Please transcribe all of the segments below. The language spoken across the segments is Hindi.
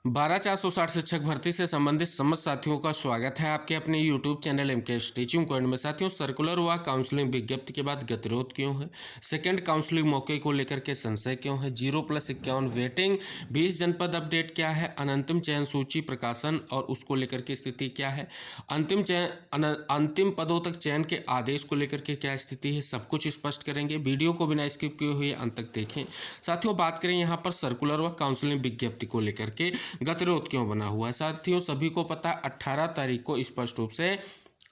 12,460 शिक्षक भर्ती से संबंधित समस्त साथियों का स्वागत है आपके अपने YouTube channel MK Teaching Point में। साथियों, सर्कुलर व काउंसलिंग विज्ञप्ति के बाद गतिरोध क्यों है? सेकंड काउंसलिंग मौके को लेकर के संशय क्यों है? 0+51 वेटिंग, 20 जनपद अपडेट क्या है? अनंतिम चयन सूची प्रकाशन और उसको लेकर के स्थिति क्या है? अंतिम पदों तक चयन के आदेश को लेकर के क्या स्थिति है? सब कुछ स्पष्ट करेंगे। वीडियो को बिना स्किप किए हुए अंत तक देखें। साथियों, बात करें यहाँ पर सर्कुलर व काउंसलिंग विज्ञप्ति को लेकर के गतिरोध क्यों बना हुआ है। साथियों, सभी को पता 18 तारीख को स्पष्ट रूप से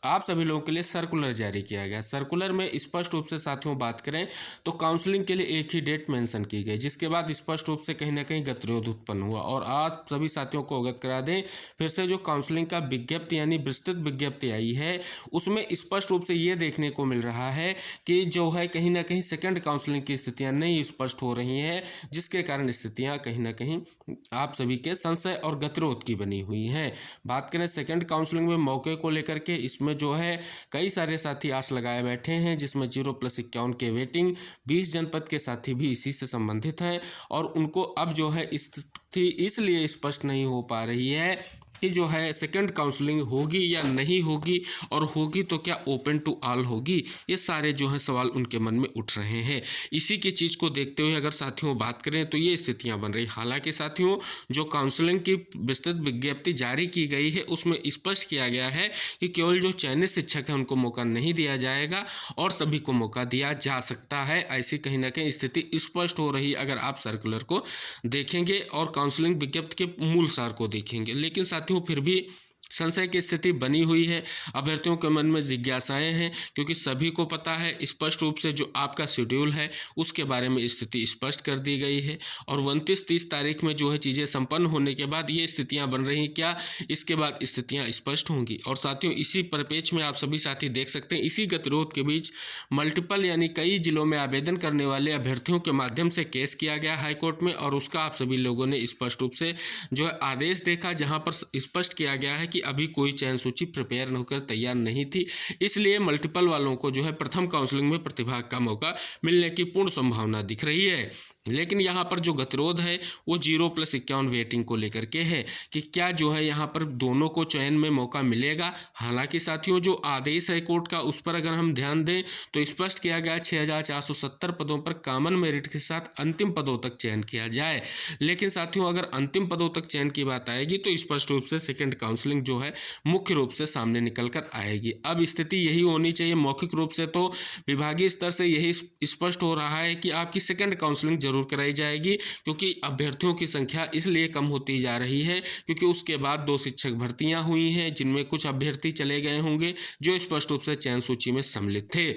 आप सभी लोगों के लिए सर्कुलर जारी किया गया। सर्कुलर में स्पष्ट रूप से साथियों बात करें तो काउंसलिंग के लिए एक ही डेट मेंशन की गई, जिसके बाद स्पष्ट रूप से कहीं ना कहीं गतिरोध उत्पन्न हुआ। और आज सभी साथियों को अवगत करा दें, फिर से जो काउंसलिंग का विज्ञप्ति यानी विस्तृत विज्ञप्ति आई है, उसमें स्पष्ट रूप से ये देखने को मिल रहा है कि जो है कहीं ना कहीं सेकेंड काउंसलिंग की स्थितियाँ नहीं स्पष्ट हो रही हैं, जिसके कारण स्थितियाँ कहीं ना कहीं आप सभी के संशय और गतिरोध की बनी हुई हैं। बात करें सेकेंड काउंसलिंग में मौके को लेकर के, इसमें जो है कई सारे साथी आस लगाए बैठे हैं, जिसमें 0+51 के वेटिंग, 20 जनपद के साथी भी इसी से संबंधित हैं। और उनको अब जो है स्थिति इसलिए स्पष्ट नहीं हो पा रही है कि जो है सेकंड काउंसलिंग होगी या नहीं होगी, और होगी तो क्या ओपन टू ऑल होगी। ये सारे जो है सवाल उनके मन में उठ रहे हैं। इसी की चीज़ को देखते हुए अगर साथियों बात करें तो ये स्थितियां बन रही। हालांकि साथियों, जो काउंसलिंग की विस्तृत विज्ञप्ति जारी की गई है उसमें स्पष्ट किया गया है कि केवल जो चयनित शिक्षक है उनको मौका नहीं दिया जाएगा और सभी को मौका दिया जा सकता है। ऐसी कहीं ना कहीं स्थिति स्पष्ट हो रही अगर आप सर्कुलर को देखेंगे और काउंसलिंग विज्ञप्ति के मूल सार को देखेंगे। लेकिन साथियों, फिर भी संशय की स्थिति बनी हुई है। अभ्यर्थियों के मन में जिज्ञासाएं हैं, क्योंकि सभी को पता है स्पष्ट रूप से जो आपका शेड्यूल है उसके बारे में स्थिति स्पष्ट कर दी गई है। और 29-30 तारीख में जो है चीज़ें संपन्न होने के बाद ये स्थितियां बन रही, क्या इसके बाद स्थितियां स्पष्ट होंगी। और साथियों, इसी परिप्रेक्ष्य में आप सभी साथी देख सकते हैं, इसी गतिरोध के बीच मल्टीपल यानी कई जिलों में आवेदन करने वाले अभ्यर्थियों के माध्यम से केस किया गया हाईकोर्ट में, और उसका आप सभी लोगों ने स्पष्ट रूप से जो है आदेश देखा, जहां पर स्पष्ट किया गया है कि अभी कोई चयन सूची प्रिपेयर होकर तैयार नहीं थी, इसलिए मल्टीपल वालों को जो है प्रथम काउंसलिंग में प्रतिभाग का मौका मिलने की पूर्ण संभावना दिख रही है। लेकिन यहाँ पर जो गतिरोध है वो 0+51 वेटिंग को लेकर के है कि क्या जो है यहाँ पर दोनों को चयन में मौका मिलेगा। हालांकि साथियों, जो आदेश है कोर्ट का उस पर अगर हम ध्यान दें तो स्पष्ट किया गया 6,470 पदों पर कॉमन मेरिट के साथ अंतिम पदों तक चयन किया जाए। लेकिन साथियों, अगर अंतिम पदों तक चयन की बात आएगी तो स्पष्ट रूप से सेकेंड काउंसलिंग जो है मुख्य रूप से सामने निकल कर आएगी। अब स्थिति यही होनी चाहिए। मौखिक रूप से तो विभागीय स्तर से यही स्पष्ट हो रहा है कि आपकी सेकेंड काउंसलिंग जरूर कराई जाएगी, क्योंकि अभ्यर्थियों की संख्या इसलिए कम होती जा रही है क्योंकि उसके बाद 2 शिक्षक भर्तियां हुई हैं, जिनमें कुछ अभ्यर्थी चले गए होंगे जो स्पष्ट रूप से चयन सूची में सम्मिलित थे।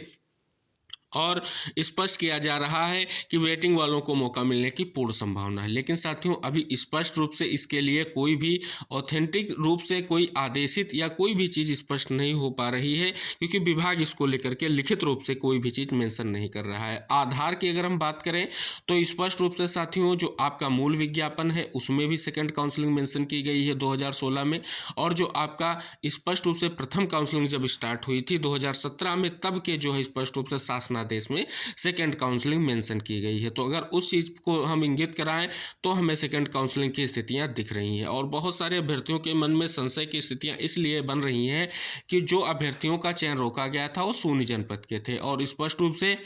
और स्पष्ट किया जा रहा है कि वेटिंग वालों को मौका मिलने की पूर्ण संभावना है। लेकिन साथियों, अभी स्पष्ट रूप से इसके लिए कोई भी ऑथेंटिक रूप से कोई आदेशित या कोई भी चीज़ स्पष्ट नहीं हो पा रही है, क्योंकि विभाग इसको लेकर के लिखित रूप से कोई भी चीज़ मेंशन नहीं कर रहा है। आधार की अगर हम बात करें तो स्पष्ट रूप से साथियों, जो आपका मूल विज्ञापन है उसमें भी सेकेंड काउंसलिंग मेंशन की गई है 2016 में, और जो आपका स्पष्ट रूप से प्रथम काउंसलिंग जब स्टार्ट हुई थी 2017 में, तब के जो है स्पष्ट रूप से शासन आदेश में सेकेंड काउंसलिंग मेंशन की गई है। तो अगर उस चीज को हम इंगित कराएं तो हमें सेकेंड काउंसलिंग की स्थितियां दिख रही हैं। और बहुत सारे अभ्यर्थियों के मन में संशय की स्थितियां इसलिए बन रही हैं कि जो अभ्यर्थियों का चयन रोका गया था वो शून्य जनपद के थे और स्पष्ट रूप से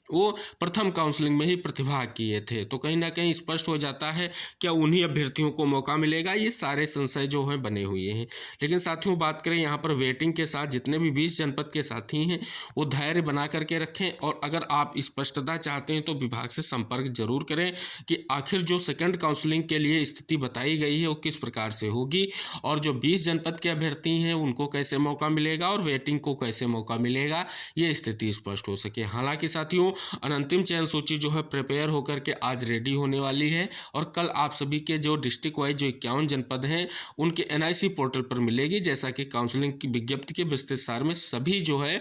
वो प्रथम काउंसलिंग में ही प्रतिभाग किए थे। तो कहीं ना कहीं स्पष्ट हो जाता है क्या उन्हीं अभ्यर्थियों को मौका मिलेगा। ये सारे संशय जो हैं बने हुए हैं। लेकिन साथियों, बात करें यहाँ पर वेटिंग के साथ जितने भी 20 जनपद के साथी हैं वो धैर्य बना करके रखें, और अगर आप स्पष्टता चाहते हैं तो विभाग से संपर्क जरूर करें कि आखिर जो सेकंड काउंसलिंग के लिए स्थिति बताई गई है वो किस प्रकार से होगी, और जो 20 जनपद के अभ्यर्थी हैं उनको कैसे मौका मिलेगा और वेटिंग को कैसे मौका मिलेगा, ये स्थिति स्पष्ट हो सके। हालांकि साथियों, अंतिम चयन सूची जो है प्रिपेयर होकर के आज रेडी होने वाली है, और कल आप सभी के जो डिस्ट्रिक्ट वाइज जो 51 जनपद हैं उनके एनआईसी पोर्टल पर मिलेगी। जैसा कि काउंसलिंग की विज्ञप्ति के विस्तृत सार में सभी जो है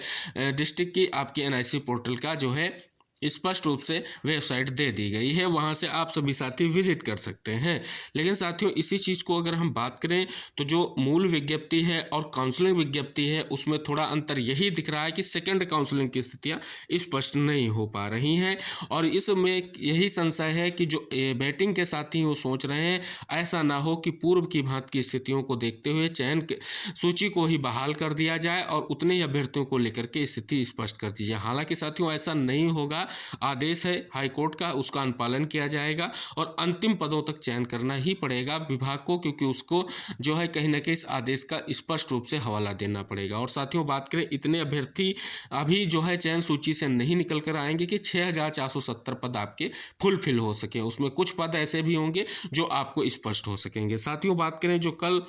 डिस्ट्रिक्ट की आपकी एनआईसी पोर्टल का जो है स्पष्ट रूप से वेबसाइट दे दी गई है, वहाँ से आप सभी साथी विजिट कर सकते हैं। लेकिन साथियों इसी चीज़ को अगर हम बात करें तो जो मूल विज्ञप्ति है और काउंसलिंग विज्ञप्ति है उसमें थोड़ा अंतर यही दिख रहा है कि सेकंड काउंसलिंग की स्थितियाँ स्पष्ट नहीं हो पा रही हैं, और इसमें यही संशय है कि जो बैटिंग के साथी वो सोच रहे हैं ऐसा ना हो कि पूर्व की भांति की स्थितियों को देखते हुए चयन सूची को ही बहाल कर दिया जाए और उतने ही अभ्यर्थियों को लेकर के स्थिति स्पष्ट कर दी जाए। हालांकि साथियों ऐसा नहीं होगा, आदेश है हाईकोर्ट का, उसका अनुपालन किया जाएगा और अंतिम पदों तक चयन करना ही पड़ेगा विभाग को, क्योंकि उसको जो है कहीं ना कहीं इस आदेश का स्पष्ट रूप से हवाला देना पड़ेगा। और साथियों बात करें इतने अभ्यर्थी अभी जो है चयन सूची से नहीं निकल कर आएंगे कि 6470 पद आपके फुलफिल हो सके, उसमें कुछ पद ऐसे भी होंगे जो आपको स्पष्ट हो सकेंगे। साथियों बात करें जो कल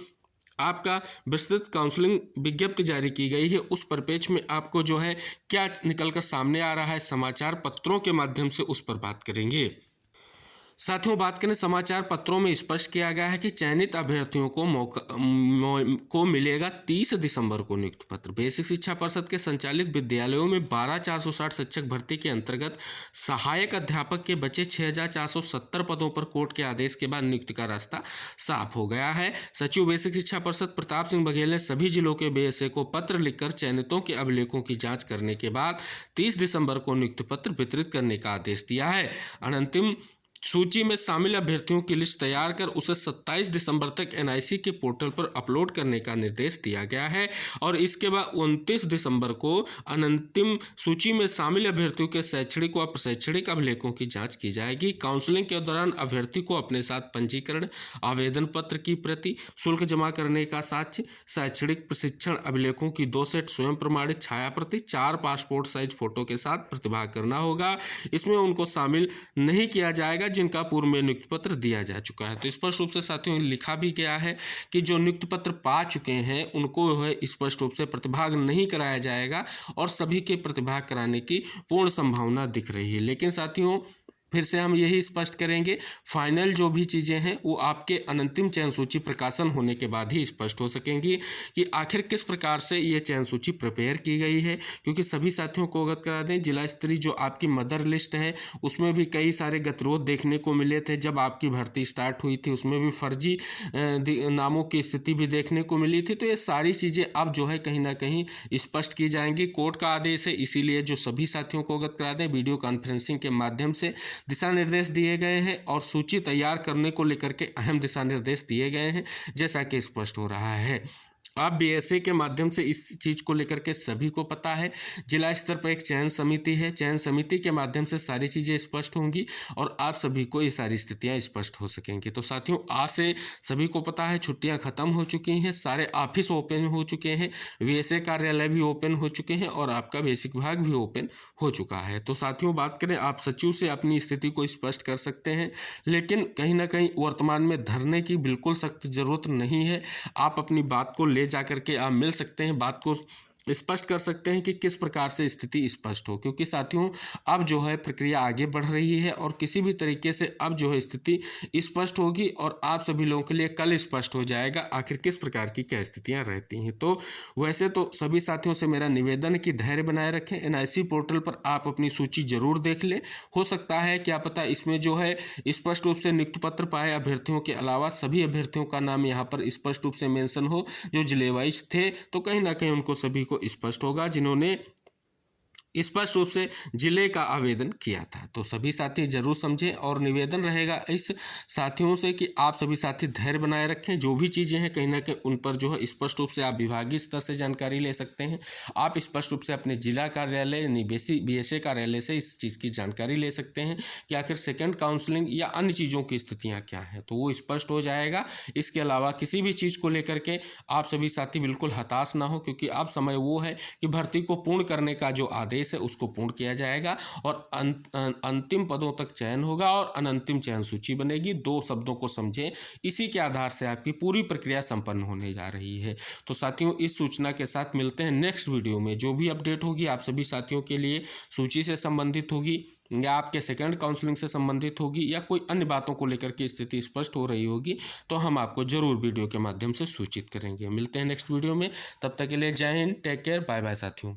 आपका विस्तृत काउंसलिंग विज्ञप्ति जारी की गई है उस परिप्रेक्ष्य में आपको जो है क्या निकलकर सामने आ रहा है समाचार पत्रों के माध्यम से, उस पर बात करेंगे। साथियों बात करें समाचार पत्रों में स्पष्ट किया गया है कि चयनित अभ्यर्थियों को मिलेगा 30 दिसंबर को नियुक्ति पत्र। बेसिक शिक्षा परिषद के संचालित विद्यालयों में 12460 शिक्षक भर्ती के अंतर्गत सहायक अध्यापक के बचे 6470 पदों पर कोर्ट के आदेश के बाद नियुक्ति का रास्ता साफ हो गया है। सचिव बेसिक शिक्षा परिषद प्रताप सिंह बघेल ने सभी जिलों के बीएसए को पत्र लिखकर चयनितों के अभिलेखों की जाँच करने के बाद 30 दिसंबर को नियुक्ति पत्र वितरित करने का आदेश दिया है। अंतिम सूची में शामिल अभ्यर्थियों की लिस्ट तैयार कर उसे 27 दिसंबर तक एनआईसी के पोर्टल पर अपलोड करने का निर्देश दिया गया है और इसके बाद 29 दिसंबर को अंतिम सूची में शामिल अभ्यर्थियों के शैक्षणिक व प्रशैक्षणिक अभिलेखों की जांच की जाएगी। काउंसलिंग के दौरान अभ्यर्थी को अपने साथ पंजीकरण आवेदन पत्र की प्रति, शुल्क जमा करने का साक्ष्य, शैक्षणिक प्रशिक्षण अभिलेखों की 2 सेट स्वयं प्रमाणित छाया प्रति, 4 पासपोर्ट साइज फोटो के साथ प्रतिभाग करना होगा। इसमें उनको शामिल नहीं किया जाएगा जिनका पूर्व में नियुक्ति पत्र दिया जा चुका है। तो स्पष्ट रूप से साथियों लिखा भी गया है कि जो नियुक्ति पत्र पा चुके हैं उनको है स्पष्ट रूप से प्रतिभाग नहीं कराया जाएगा और सभी के प्रतिभाग कराने की पूर्ण संभावना दिख रही है। लेकिन साथियों फिर से हम यही स्पष्ट करेंगे, फाइनल जो भी चीज़ें हैं वो आपके अंतिम चयन सूची प्रकाशन होने के बाद ही स्पष्ट हो सकेंगी कि आखिर किस प्रकार से ये चयन सूची प्रिपेयर की गई है। क्योंकि सभी साथियों को अवगत करा दें, जिला स्तरीय जो आपकी मदर लिस्ट है उसमें भी कई सारे गतिरोध देखने को मिले थे। जब आपकी भर्ती स्टार्ट हुई थी उसमें भी फर्जी नामों की स्थिति भी देखने को मिली थी। तो ये सारी चीज़ें अब जो है कहीं ना कहीं स्पष्ट की जाएंगी। कोर्ट का आदेश है, इसीलिए जो सभी साथियों को अवगत करा दें, वीडियो कॉन्फ्रेंसिंग के माध्यम से दिशा निर्देश दिए गए हैं और सूची तैयार करने को लेकर के अहम दिशा निर्देश दिए गए हैं, जैसा कि स्पष्ट हो रहा है। अब बीएसए के माध्यम से इस चीज़ को लेकर के सभी को पता है, जिला स्तर पर एक चयन समिति है, चयन समिति के माध्यम से सारी चीज़ें स्पष्ट होंगी और आप सभी को ये सारी स्थितियां स्पष्ट हो सकेंगी। तो साथियों आज से सभी को पता है छुट्टियां खत्म हो चुकी हैं, सारे ऑफिस ओपन हो चुके हैं, बीएसए कार्यालय भी ओपन हो चुके हैं और आपका बेसिक विभाग भी ओपन हो चुका है। तो साथियों बात करें आप सचिव से अपनी स्थिति को स्पष्ट कर सकते हैं, लेकिन कहीं ना कहीं वर्तमान में धरने की बिल्कुल सख्त जरूरत नहीं है। आप अपनी बात को ले जाकर के आप मिल सकते हैं, बात को स्पष्ट कर सकते हैं कि किस प्रकार से स्थिति स्पष्ट हो। क्योंकि साथियों अब जो है प्रक्रिया आगे बढ़ रही है और किसी भी तरीके से अब जो है स्थिति स्पष्ट होगी और आप सभी लोगों के लिए कल स्पष्ट हो जाएगा आखिर किस प्रकार की क्या स्थितियां रहती हैं। तो वैसे तो सभी साथियों से मेरा निवेदन है कि धैर्य बनाए रखें, एनआईसी पोर्टल पर आप अपनी सूची जरूर देख लें। हो सकता है क्या पता इसमें जो है स्पष्ट रूप से नियुक्ति पत्र पाए अभ्यर्थियों के अलावा सभी अभ्यर्थियों का नाम यहाँ पर स्पष्ट रूप से मेंशन हो जो जिले वाइज थे, तो कहीं ना कहीं उनको सभी को स्पष्ट होगा जिन्होंने स्पष्ट रूप से जिले का आवेदन किया था। तो सभी साथी जरूर समझें और निवेदन रहेगा इस साथियों से कि आप सभी साथी धैर्य बनाए रखें। जो भी चीज़ें हैं कहीं ना कहीं उन पर जो है स्पष्ट रूप से आप विभागीय स्तर से जानकारी ले सकते हैं। आप स्पष्ट रूप से अपने जिला कार्यालय यानी बीएसए कार्यालय से इस चीज़ की जानकारी ले सकते हैं कि आखिर सेकेंड काउंसलिंग या अन्य चीज़ों की स्थितियाँ क्या हैं, तो वो स्पष्ट हो जाएगा। इसके अलावा किसी भी चीज़ को लेकर के आप सभी साथी बिल्कुल हताश ना हो, क्योंकि अब समय वो है कि भर्ती को पूर्ण करने का जो आदेश है उसको पूर्ण किया जाएगा और अंतिम पदों तक चयन होगा और अनंतिम चयन सूची बनेगी। 2 शब्दों को समझें, इसी के आधार से आपकी पूरी प्रक्रिया संपन्न होने जा रही है। तो साथियों इस सूचना के साथ मिलते हैं नेक्स्ट वीडियो में। जो भी अपडेट होगी आप सभी साथियों के लिए सूची से संबंधित होगी या आपके सेकंड काउंसलिंग से संबंधित होगी या कोई अन्य बातों को लेकर के स्थिति स्पष्ट हो रही होगी, तो हम आपको जरूर वीडियो के माध्यम से सूचित करेंगे। मिलते हैं नेक्स्ट वीडियो में, तब तक के लिए जय हिंद, टेक केयर, बाय बाय साथियों।